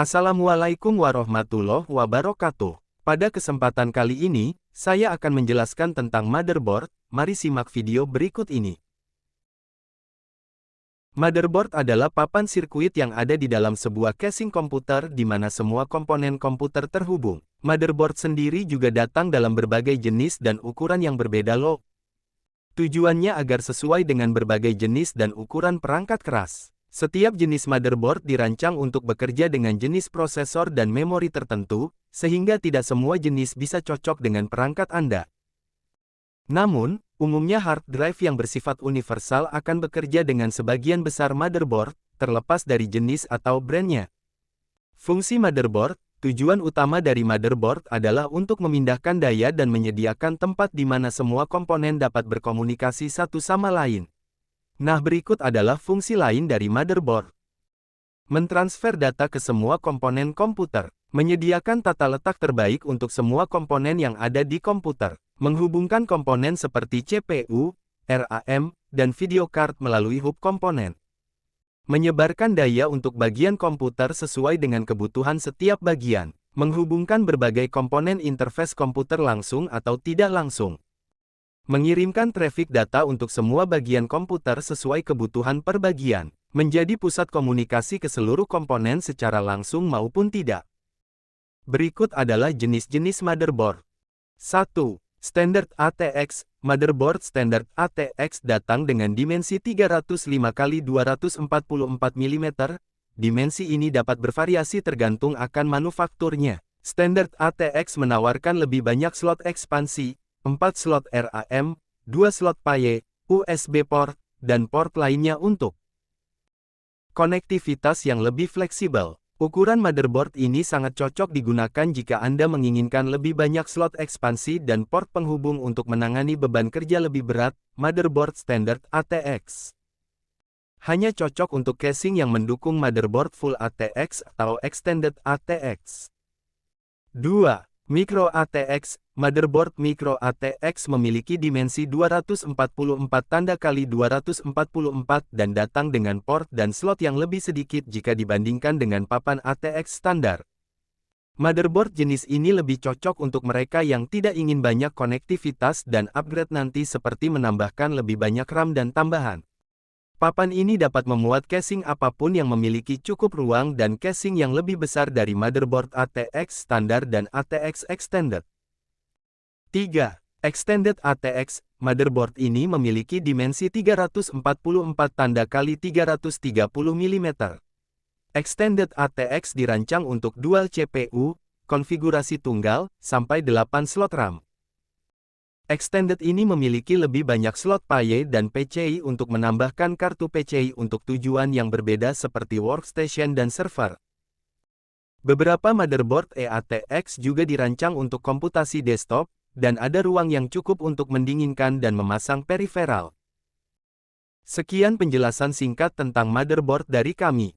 Assalamualaikum warahmatullahi wabarakatuh. Pada kesempatan kali ini, saya akan menjelaskan tentang motherboard. Mari simak video berikut ini. Motherboard adalah papan sirkuit yang ada di dalam sebuah casing komputer di mana semua komponen komputer terhubung. Motherboard sendiri juga datang dalam berbagai jenis dan ukuran yang berbeda loh. Tujuannya agar sesuai dengan berbagai jenis dan ukuran perangkat keras. Setiap jenis motherboard dirancang untuk bekerja dengan jenis prosesor dan memori tertentu, sehingga tidak semua jenis bisa cocok dengan perangkat Anda. Namun, umumnya hard drive yang bersifat universal akan bekerja dengan sebagian besar motherboard, terlepas dari jenis atau brandnya. Fungsi motherboard, tujuan utama dari motherboard adalah untuk memindahkan daya dan menyediakan tempat di mana semua komponen dapat berkomunikasi satu sama lain. Nah, berikut adalah fungsi lain dari motherboard. Mentransfer data ke semua komponen komputer. Menyediakan tata letak terbaik untuk semua komponen yang ada di komputer. Menghubungkan komponen seperti CPU, RAM, dan video card melalui hub komponen. Menyebarkan daya untuk bagian komputer sesuai dengan kebutuhan setiap bagian. Menghubungkan berbagai komponen interface komputer langsung atau tidak langsung. Mengirimkan trafik data untuk semua bagian komputer sesuai kebutuhan per bagian, menjadi pusat komunikasi ke seluruh komponen secara langsung maupun tidak. Berikut adalah jenis-jenis motherboard. 1. Standard ATX. Motherboard standar ATX datang dengan dimensi 305x244 mm. Dimensi ini dapat bervariasi tergantung akan manufakturnya. Standard ATX menawarkan lebih banyak slot ekspansi, 4 slot RAM, 2 slot PAL, USB port, dan port lainnya untuk konektivitas yang lebih fleksibel. Ukuran motherboard ini sangat cocok digunakan jika Anda menginginkan lebih banyak slot ekspansi dan port penghubung untuk menangani beban kerja lebih berat. Motherboard standard ATX hanya cocok untuk casing yang mendukung motherboard full ATX atau extended ATX. 2. Micro ATX. Motherboard Micro ATX memiliki dimensi 244x244 dan datang dengan port dan slot yang lebih sedikit jika dibandingkan dengan papan ATX standar. Motherboard jenis ini lebih cocok untuk mereka yang tidak ingin banyak konektivitas dan upgrade nanti seperti menambahkan lebih banyak RAM dan tambahan. Papan ini dapat memuat casing apapun yang memiliki cukup ruang dan casing yang lebih besar dari motherboard ATX standar dan ATX extended. 3. Extended ATX. Motherboard ini memiliki dimensi 344x330 mm. Extended ATX dirancang untuk dual CPU, konfigurasi tunggal, sampai 8 slot RAM. Extended ini memiliki lebih banyak slot PAL dan PCI untuk menambahkan kartu PCI untuk tujuan yang berbeda seperti workstation dan server. Beberapa motherboard eATX juga dirancang untuk komputasi desktop, dan ada ruang yang cukup untuk mendinginkan dan memasang periferal. Sekian penjelasan singkat tentang motherboard dari kami.